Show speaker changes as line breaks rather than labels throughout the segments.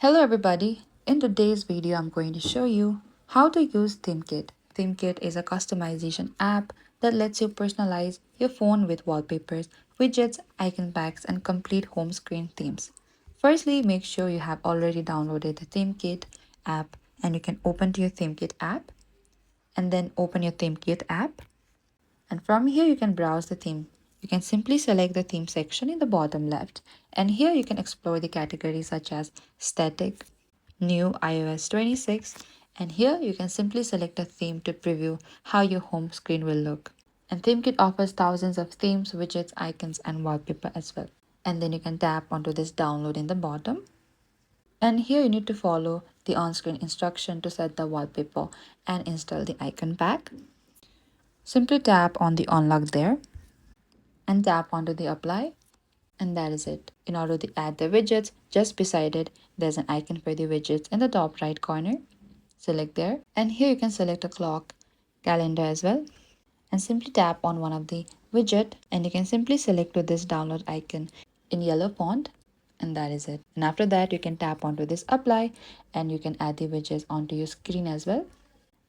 Hello everybody, in today's video I'm going to show you how to use ThemeKit. ThemeKit is a customization app that lets you personalize your phone with wallpapers, widgets, icon packs and complete home screen themes. Firstly, make sure you have already downloaded the ThemeKit app and you can open to your ThemeKit app and then open your ThemeKit app. And from here you can browse the theme. You can simply select the theme section in the bottom left. And here you can explore the categories such as static, new iOS 26. And here you can simply select a theme to preview how your home screen will look. And ThemeKit offers thousands of themes, widgets, icons and wallpaper as well. And then you can tap onto this download in the bottom. And here you need to follow the on-screen instruction to set the wallpaper and install the icon pack. Simply tap on the unlock there and tap onto the apply, and that is it. In order to add the widgets, just beside it there's an icon for the widgets in the top right corner. Select there, and here you can select a clock, calendar as well, and simply tap on one of the widget and you can simply select to this download icon in yellow font, and that is it. And after that you can tap onto this apply and you can add the widgets onto your screen as well,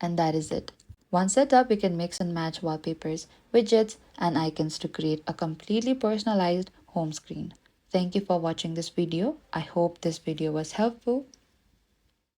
and that is it. Once set up, you can mix and match wallpapers, widgets, and icons to create a completely personalized home screen. Thank you for watching this video. I hope this video was helpful.